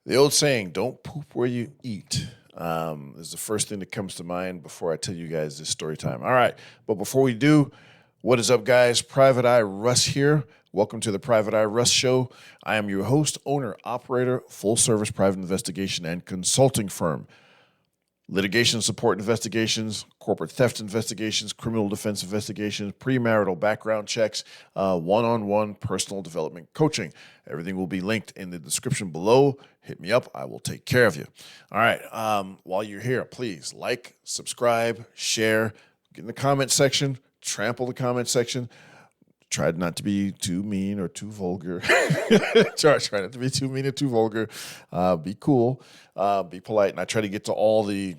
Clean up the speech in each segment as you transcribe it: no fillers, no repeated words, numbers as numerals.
The old saying, don't poop where you eat, is the first thing that comes to mind before I tell you guys this story time. All right. But before we do, what is up, guys? Private Eye Russ here. Welcome to the Private Eye Russ Show. I am your host, owner, operator, full service private investigation and consulting firm. Litigation support investigations, corporate theft investigations, criminal defense investigations, premarital background checks, one-on-one personal development coaching. Everything will be linked in the description below. Hit me up. I will take care of you. All right. While you're here, please like, subscribe, share, get in the comment section, trample the comment section. Try not to be too mean or too vulgar. try not to be too mean or too vulgar. Be cool. Be polite. And I try to get to all the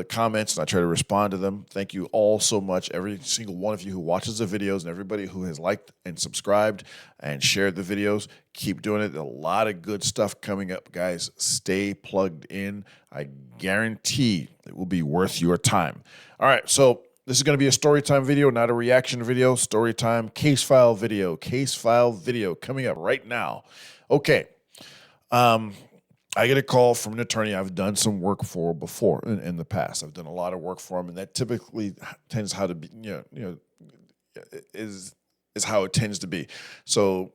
comments, and I try to respond to them. Thank you all so much, every single one of you who watches the videos and everybody who has liked and subscribed and shared the videos. Keep doing it. A lot of good stuff coming up, guys. Stay plugged in. I guarantee it will be worth your time. All right, so this is going to be a story time video, not a reaction video. Story time, case file video coming up right now. Okay. I get a call from an attorney I've done some work for before in the past. I've done a lot of work for him, and that typically tends how to be, is how it tends to be. So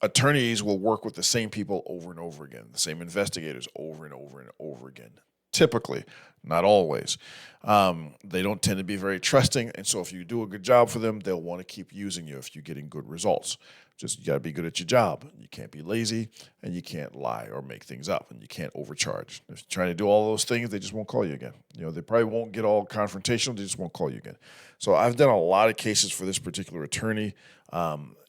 attorneys will work with the same people over and over again, the same investigators over and over and over again. Typically, not always. They don't tend to be very trusting, and so if you do a good job for them, they'll want to keep using you if you're getting good results. Just you got to be good at your job. You can't be lazy, and you can't lie or make things up, and you can't overcharge. If you're trying to do all those things, they just won't call you again. They probably won't get all confrontational. They just won't call you again. So I've done a lot of cases for this particular attorney.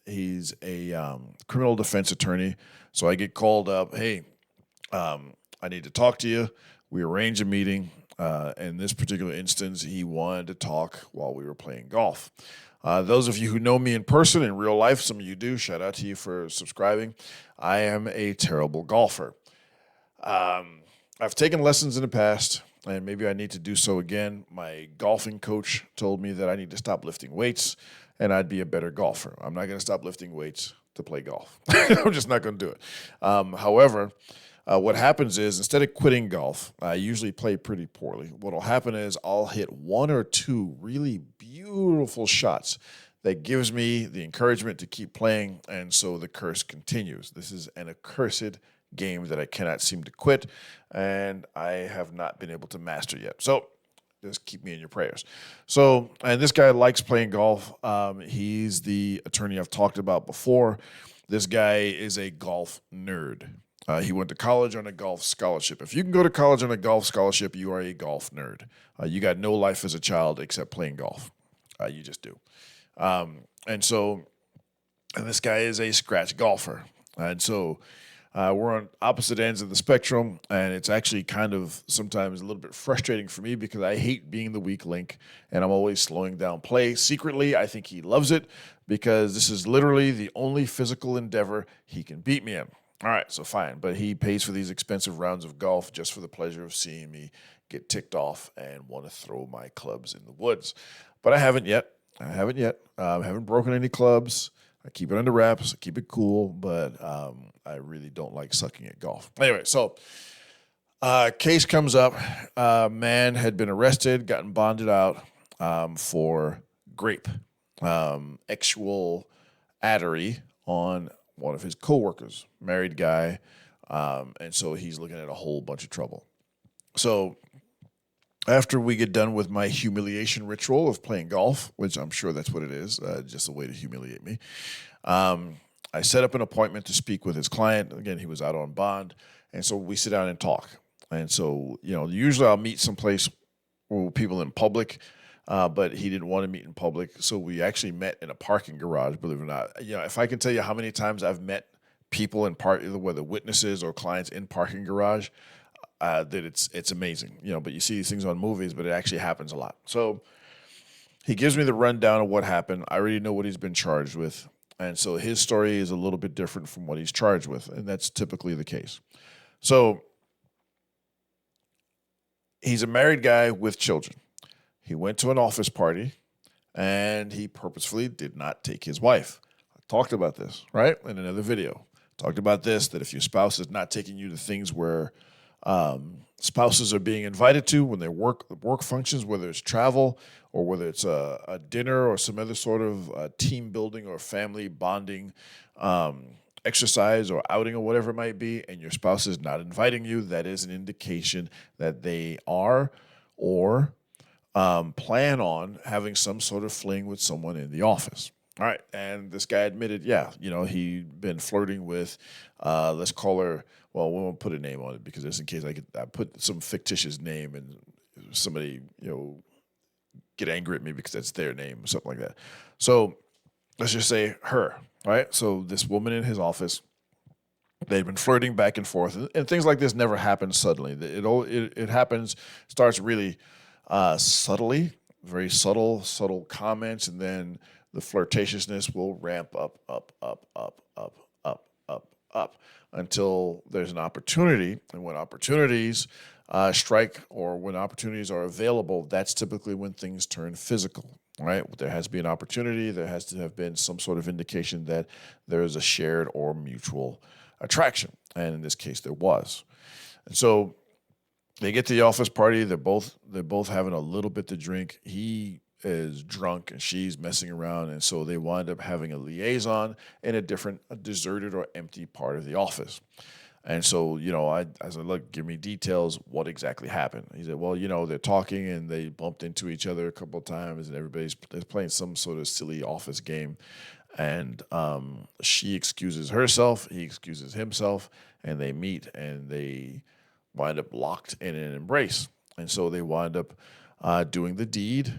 He's a criminal defense attorney. So I get called up, hey, I need to talk to you. We arranged a meeting. In this particular instance, he wanted to talk while we were playing golf. Those of you who know me in person, in real life, some of you do, shout out to you for subscribing. I am a terrible golfer. I've taken lessons in the past, and maybe I need to do so again. My golfing coach told me that I need to stop lifting weights, and I'd be a better golfer. I'm not going to stop lifting weights to play golf. I'm just not going to do it. However, what happens is, instead of quitting golf, I usually play pretty poorly. What will happen is I'll hit one or two really beautiful shots that gives me the encouragement to keep playing, and so the curse continues. This is an accursed game that I cannot seem to quit, and I have not been able to master yet. So just keep me in your prayers. So, and this guy likes playing golf. He's the attorney I've talked about before. This guy is a golf nerd. He went to college on a golf scholarship. If you can go to college on a golf scholarship, you are a golf nerd. You got no life as a child except playing golf. You just do. And this guy is a scratch golfer. And so we're on opposite ends of the spectrum, and it's actually kind of sometimes a little bit frustrating for me because I hate being the weak link, and I'm always slowing down play. Secretly, I think he loves it because this is literally the only physical endeavor he can beat me in. All right, so fine. But he pays for these expensive rounds of golf just for the pleasure of seeing me get ticked off and want to throw my clubs in the woods. But I haven't yet. I haven't broken any clubs. I keep it under wraps. I keep it cool. But I really don't like sucking at golf. Anyway, so case comes up. Man had been arrested, gotten bonded out for grape, actual addery on one of his coworkers, married guy, and so he's looking at a whole bunch of trouble. So after we get done with my humiliation ritual of playing golf, which I'm sure that's what it is, just a way to humiliate me, I set up an appointment to speak with his client. Again, he was out on bond, and so we sit down and talk. And so, usually I'll meet someplace with people in public, but he didn't want to meet in public, so we actually met in a parking garage, believe it or not. If I can tell you how many times I've met people in whether witnesses or clients in parking garage, that it's amazing. But you see these things on movies, but it actually happens a lot. So he gives me the rundown of what happened. I already know what he's been charged with, and so his story is a little bit different from what he's charged with, and that's typically the case. So he's a married guy with children. He went to an office party, and he purposefully did not take his wife. I talked about this, right, in another video. Talked about this, that if your spouse is not taking you to things where spouses are being invited to when they work functions, whether it's travel or whether it's a dinner or some other sort of team building or family bonding exercise or outing or whatever it might be, and your spouse is not inviting you, that is an indication that they are or plan on having some sort of fling with someone in the office. All right, and this guy admitted, yeah, he'd been flirting with, let's call her. Well, we won't put a name on it because just in case I put some fictitious name and somebody get angry at me because that's their name or something like that. So let's just say her. Right. So this woman in his office, they've been flirting back and forth, and things like this never happen suddenly. It happens, starts really subtly, very subtle comments, and then the flirtatiousness will ramp up until there's an opportunity. And when opportunities strike or when opportunities are available, that's typically when things turn physical. Right? There has to be an opportunity. There has to have been some sort of indication that there is a shared or mutual attraction. And in this case, there was. And so they get to the office party. They're both having a little bit to drink. He is drunk and she's messing around, and so they wind up having a liaison in a deserted or empty part of the office. And so, I said, look, give me details. What exactly happened? He said, well, they're talking and they bumped into each other a couple of times, and everybody's playing some sort of silly office game. And she excuses herself, he excuses himself, and they meet and they wind up locked in an embrace. And so they wind up doing the deed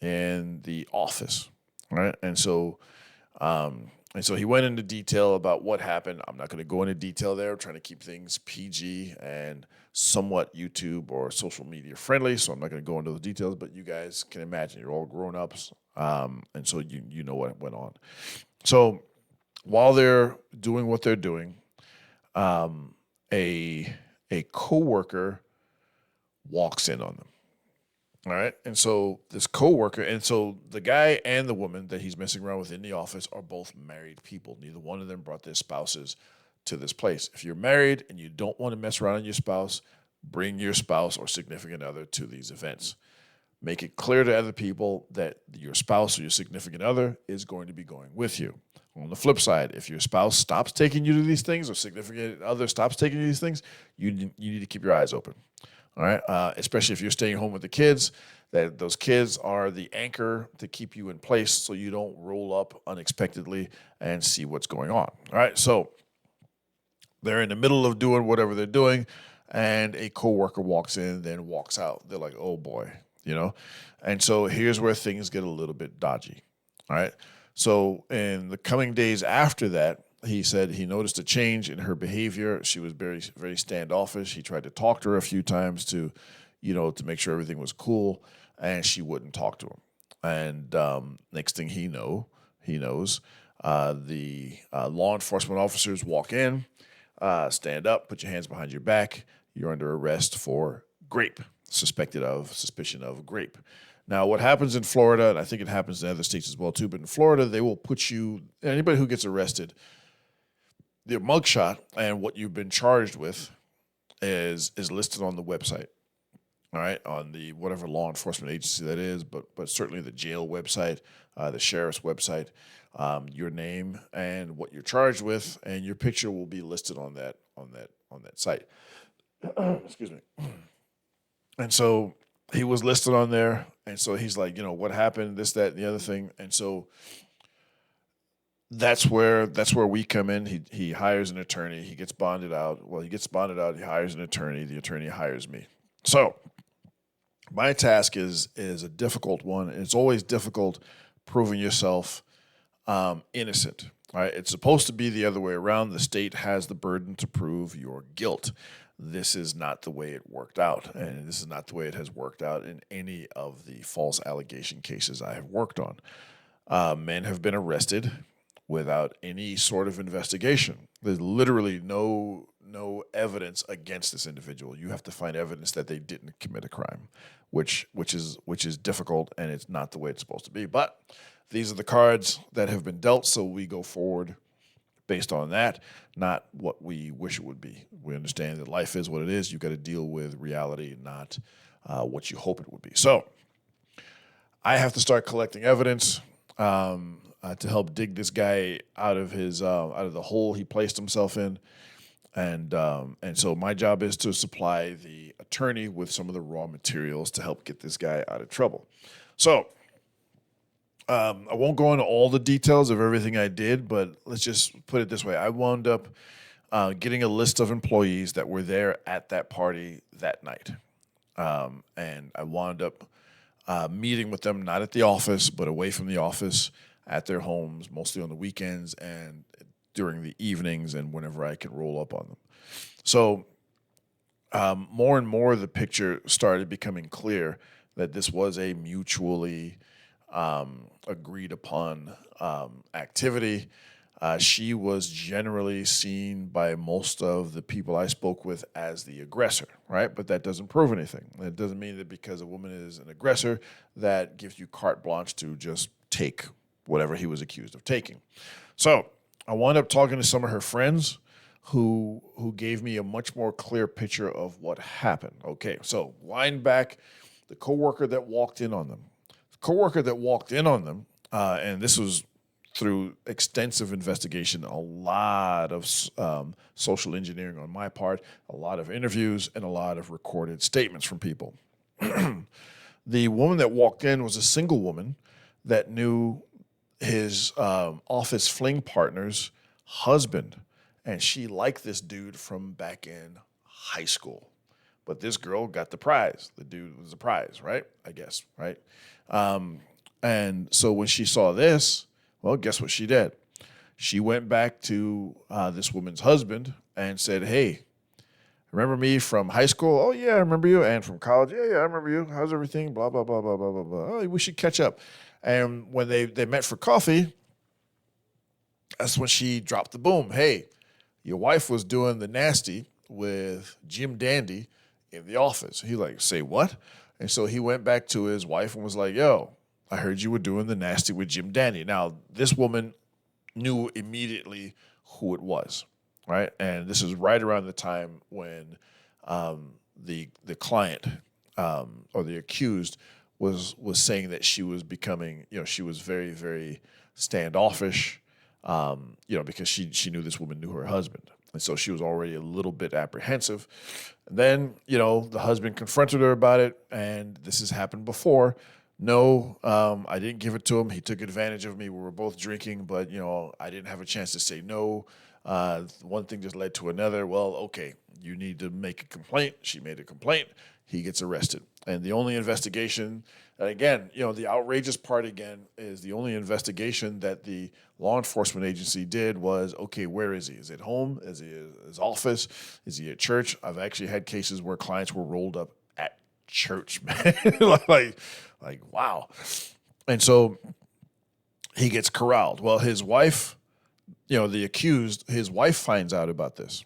in the office, right? And so he went into detail about what happened. I'm not going to go into detail there. I'm trying to keep things PG and somewhat YouTube or social media friendly, so I'm not going to go into the details, but you guys can imagine you're all grown-ups, and so you know what went on. So while they're doing what they're doing, a coworker walks in on them. All right. And so this coworker, and so the guy and the woman that he's messing around with in the office are both married people. Neither one of them brought their spouses to this place. If you're married and you don't want to mess around with your spouse, bring your spouse or significant other to these events. Make it clear to other people that your spouse or your significant other is going to be going with you. On the flip side, if your spouse stops taking you to these things or significant other stops taking you to these things, you need to keep your eyes open. All right, especially if you're staying home with the kids, that those kids are the anchor to keep you in place so you don't roll up unexpectedly and see what's going on. All right, so they're in the middle of doing whatever they're doing, and a coworker walks in, then walks out. They're like, oh boy, And so here's where things get a little bit dodgy. All right, so in the coming days after that, he said he noticed a change in her behavior. She was very, very standoffish. He tried to talk to her a few times to make sure everything was cool, and she wouldn't talk to him. And next thing he knows, the law enforcement officers walk in, stand up, put your hands behind your back. You're under arrest for suspicion of grape. Now, what happens in Florida, and I think it happens in other states as well too, but in Florida, they will put anybody who gets arrested, their mugshot and what you've been charged with is listed on the website. All right, on the whatever law enforcement agency that is, but certainly the jail website, the sheriff's website, your name and what you're charged with, and your picture will be listed on that site. Excuse me. And so he was listed on there, and so he's like, what happened, this, that, and the other thing, and so that's where we come in. He hires an attorney. He gets bonded out. Well, he gets bonded out. He hires an attorney. The attorney hires me. So my task is a difficult one. It's always difficult proving yourself innocent. Right? It's supposed to be the other way around. The state has the burden to prove your guilt. This is not the way it worked out, and this is not the way it has worked out in any of the false allegation cases I have worked on. Men have been arrested without any sort of investigation. There's literally no evidence against this individual. You have to find evidence that they didn't commit a crime, which is difficult, and it's not the way it's supposed to be. But these are the cards that have been dealt, so we go forward based on that, not what we wish it would be. We understand that life is what it is. You've got to deal with reality, not what you hope it would be. So I have to start collecting evidence to help dig this guy out of his out of the hole he placed himself in. And so my job is to supply the attorney with some of the raw materials to help get this guy out of trouble. So I won't go into all the details of everything I did, but let's just put it this way. I wound up getting a list of employees that were there at that party that night. And I wound up meeting with them, not at the office, but away from the office at their homes, mostly on the weekends and during the evenings and whenever I can roll up on them. So more and more the picture started becoming clear that this was a mutually agreed upon activity. She was generally seen by most of the people I spoke with as the aggressor, right? But that doesn't prove anything. It doesn't mean that because a woman is an aggressor, that gives you carte blanche to just take whatever he was accused of taking. So I wound up talking to some of her friends who gave me a much more clear picture of what happened. Okay, so wind back, the coworker that walked in on them. The coworker that walked in on them, and this was through extensive investigation, a lot of social engineering on my part, a lot of interviews, and a lot of recorded statements from people. The woman that walked in was a single woman that knew his office fling partner's husband, and she liked this dude from back in high school. But this girl got the prize. The dude was the prize, right? I guess, right? And so when she saw this, well, guess what she did? She went back to this woman's husband and said, hey, remember me from high school? Oh, yeah, I remember you. And from college? Yeah, I remember you. How's everything? Blah, blah, blah, blah, blah, blah, blah. Oh, we should catch up. And when they met for coffee, that's when she dropped the boom. Hey, your wife was doing the nasty with Jim Dandy in the office. He like, say what? And so he went back to his wife and was like, yo, I heard you were doing the nasty with Jim Dandy. Now, this woman knew immediately who it was, right? And this is right around the time when the client or the accused was saying that she was becoming, she was very, very standoffish, because she knew this woman knew her husband. And so she was already a little bit apprehensive. And then, the husband confronted her about it, and this has happened before. No, I didn't give it to him. He took advantage of me. We were both drinking, but, I didn't have a chance to say no. One thing just led to another. Well, okay, you need to make a complaint. She made a complaint. He gets arrested. And the only investigation, and again, the outrageous part again is the only investigation that the law enforcement agency did was, okay, where is he? Is he at home? Is he at his office? Is he at church? I've actually had cases where clients were rolled up at church, man. like, wow. And so he gets corralled. Well, his wife, the accused, his wife finds out about this.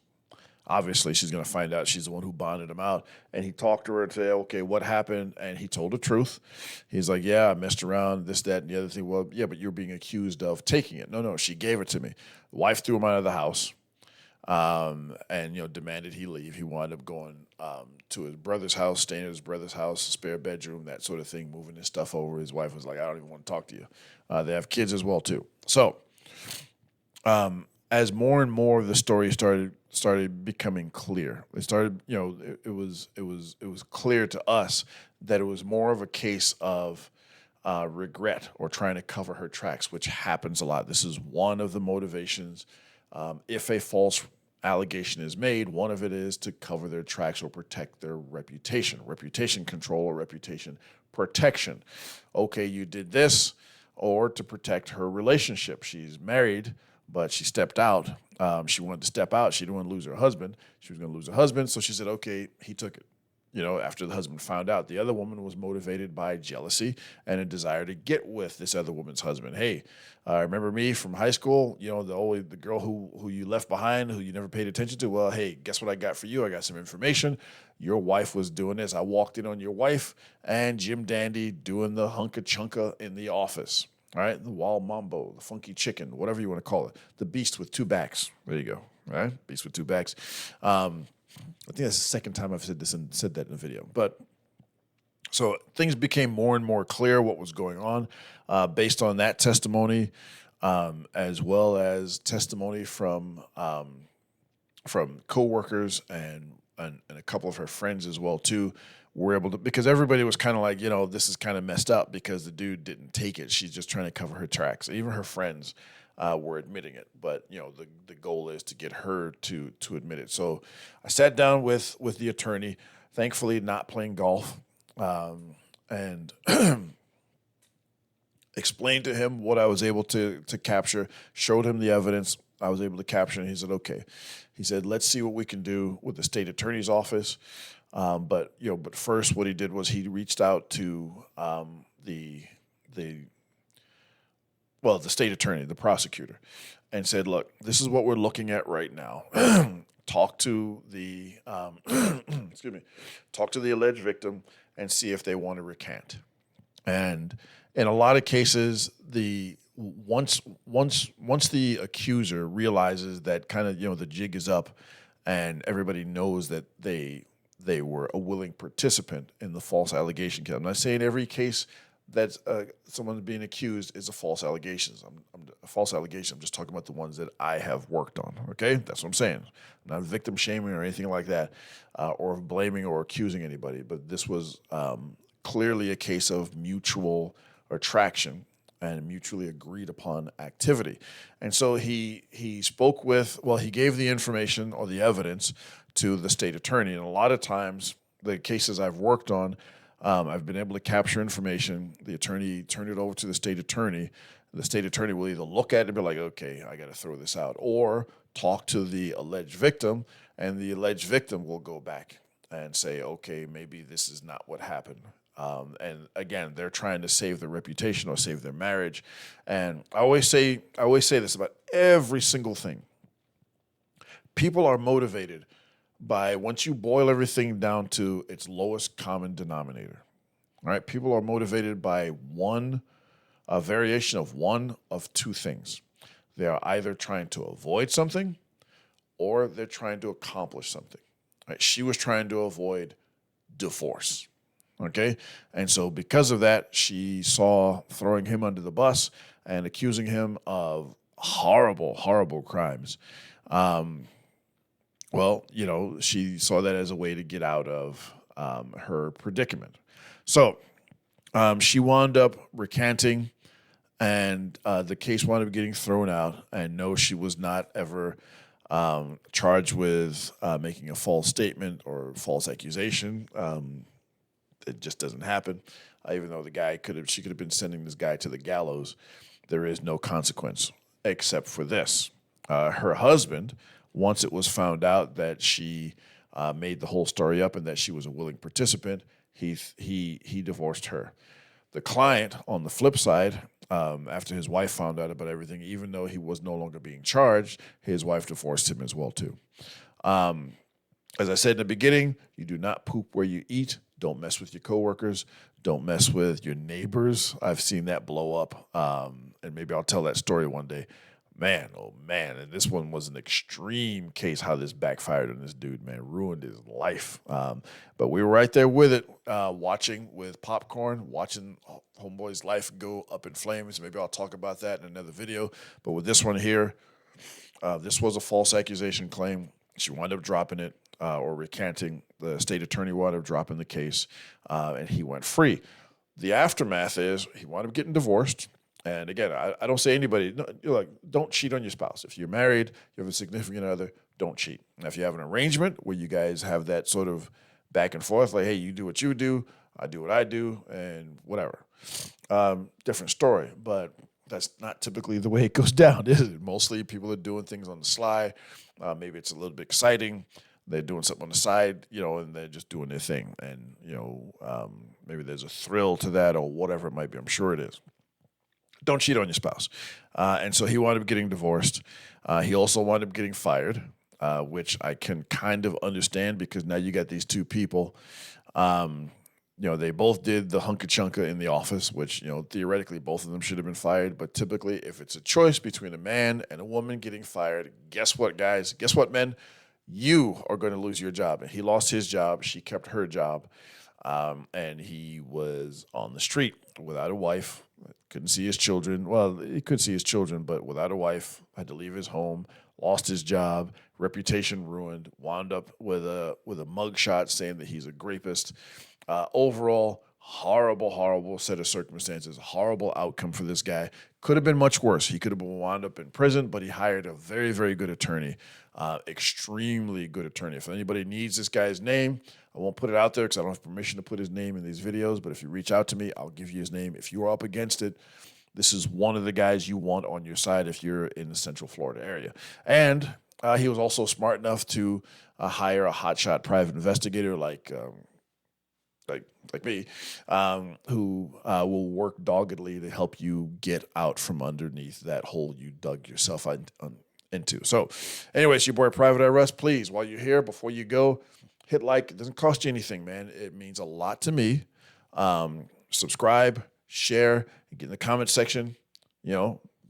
Obviously, she's going to find out she's the one who bonded him out. And he talked to her and said, okay, what happened? And he told the truth. He's like, yeah, I messed around, this, that, and the other thing. Well, yeah, but you're being accused of taking it. No, she gave it to me. The wife threw him out of the house and, demanded he leave. He wound up going to his brother's house, staying at his brother's house, spare bedroom, that sort of thing, moving his stuff over. His wife was like, I don't even want to talk to you. They have kids as well, too. So as more and more of the story started becoming clear, it started, it was clear to us that it was more of a case of regret or trying to cover her tracks, which happens a lot. This is one of the motivations. If a false allegation is made, one of it is to cover their tracks or protect their reputation control or reputation protection. Okay, you did this, or to protect her relationship. She's married, but she stepped out. She wanted to step out. She didn't want to lose her husband. She was going to lose her husband, so she said, okay, he took it. After the husband found out. The other woman was motivated by jealousy and a desire to get with this other woman's husband. Hey, remember me from high school? The girl who you left behind, who you never paid attention to? Well, hey, guess what I got for you? I got some information. Your wife was doing this. I walked in on your wife and Jim Dandy doing the hunka chunka in the office. All right, the wild mambo, the funky chicken, whatever you want to call it, the beast with two backs. There you go. All right, beast with two backs. I think that's the second time I've said this and said that in a video. But so things became more and more clear what was going on based on that testimony, as well as testimony from coworkers and a couple of her friends as well too. Were able to, because everybody was kind of like, this is kind of messed up because the dude didn't take it. She's just trying to cover her tracks. Even her friends were admitting it, but the goal is to get her to admit it. So I sat down with the attorney, thankfully not playing golf, and explained to him what I was able to capture, showed him the evidence I was able to capture, and he said, okay. He said, let's see what we can do with the state attorney's office. But first, what he did was he reached out to the state attorney, the prosecutor, and said, "Look, this is what we're looking at right now. Talk to the excuse me, talk to the alleged victim and see if they want to recant." And in a lot of cases, once the accuser realizes that kind of the jig is up, and everybody knows that they were a willing participant in the false allegation case. I'm not saying every case that someone's being accused is a false allegation. I'm a false allegation. I'm just talking about the ones that I have worked on. Okay, that's what I'm saying. I'm not victim shaming or anything like that, or blaming or accusing anybody. But this was clearly a case of mutual attraction and mutually agreed upon activity. And so he gave the information or the evidence to the state attorney. And a lot of times, the cases I've worked on, I've been able to capture information. The attorney turned it over to the state attorney. The state attorney will either look at it and be like, okay, I got to throw this out, or talk to the alleged victim, and the alleged victim will go back and say, okay, maybe this is not what happened. And again, they're trying to save their reputation or save their marriage. And I always say this about every single thing. People are motivated by, once you boil everything down to its lowest common denominator. All right, people are motivated by a variation of one of two things. They are either trying to avoid something, or they're trying to accomplish something. Right? She was trying to avoid divorce. Okay, and so because of that, she saw throwing him under the bus and accusing him of horrible, horrible crimes. She saw that as a way to get out of her predicament. So she wound up recanting, and the case wound up getting thrown out. And no, she was not ever charged with making a false statement or false accusation. It just doesn't happen. Even though she could have been sending this guy to the gallows. There is no consequence except for this. Her husband, once it was found out that she made the whole story up and that she was a willing participant, he divorced her. The client, on the flip side, after his wife found out about everything, even though he was no longer being charged, his wife divorced him as well too. As I said in the beginning, you do not poop where you eat. Don't mess with your coworkers. Don't mess with your neighbors. I've seen that blow up, and maybe I'll tell that story one day. Man, oh man, and this one was an extreme case how this backfired on this dude, man, ruined his life. But we were right there with it, watching with popcorn, watching homeboy's life go up in flames. Maybe I'll talk about that in another video. But with this one here, this was a false accusation claim. She wound up dropping it. Or recanting. The state attorney wound up dropping the case, and he went free. The aftermath is he wound up getting divorced. And again, I don't say anybody, don't cheat on your spouse. If you're married, you have a significant other, don't cheat. Now, if you have an arrangement where you guys have that sort of back and forth, like, hey, you do what you do, I do what I do, and whatever. Different story, but that's not typically the way it goes down, is it? Mostly people are doing things on the sly. Maybe it's a little bit exciting. They're doing something on the side, and they're just doing their thing. And, maybe there's a thrill to that or whatever it might be. I'm sure it is. Don't cheat on your spouse. And so he wound up getting divorced. He also wound up getting fired, which I can kind of understand because now you got these two people They both did the hunka chunka in the office, which, theoretically both of them should have been fired. But typically, if it's a choice between a man and a woman getting fired, guess what, guys? Guess what, men? You are going to lose your job. And he lost his job. She kept her job. And he was on the street without a wife, couldn't see his children. Well, he could see his children, but without a wife, had to leave his home, lost his job, reputation ruined, wound up with a mugshot saying that he's a rapist. Overall, horrible, horrible set of circumstances, horrible outcome for this guy. Could have been much worse. He could have been wound up in prison, but he hired a very, very good attorney, extremely good attorney. If anybody needs this guy's name, I won't put it out there because I don't have permission to put his name in these videos, but if you reach out to me, I'll give you his name. If you are up against it, this is one of the guys you want on your side if you're in the Central Florida area. And he was also smart enough to hire a hotshot private investigator like me, who will work doggedly to help you get out from underneath that hole you dug yourself into. So, anyways, your boy Private Eye Russ, please, while you're here, before you go, hit like. It doesn't cost you anything, man. It means a lot to me. Subscribe, share, get in the comment section.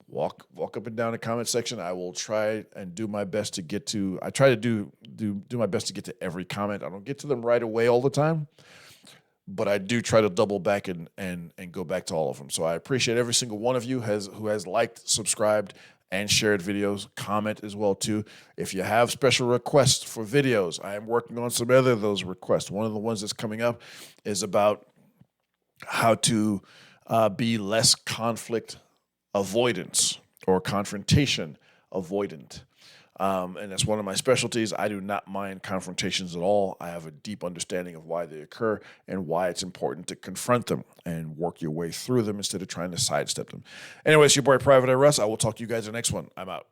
Walk up and down the comment section. I will try and do my best to get to. I try to do my best to get to every comment. I don't get to them right away all the time, but I do try to double back and go back to all of them. So I appreciate every single one of you who has liked, subscribed, and shared videos. Comment as well too. If you have special requests for videos, I am working on some other of those requests. One of the ones that's coming up is about how to be less conflict avoidance or confrontation avoidant. And that's one of my specialties. I do not mind confrontations at all. I have a deep understanding of why they occur and why it's important to confront them and work your way through them instead of trying to sidestep them. Anyways, your boy Private Eye Russ. I will talk to you guys in the next one. I'm out.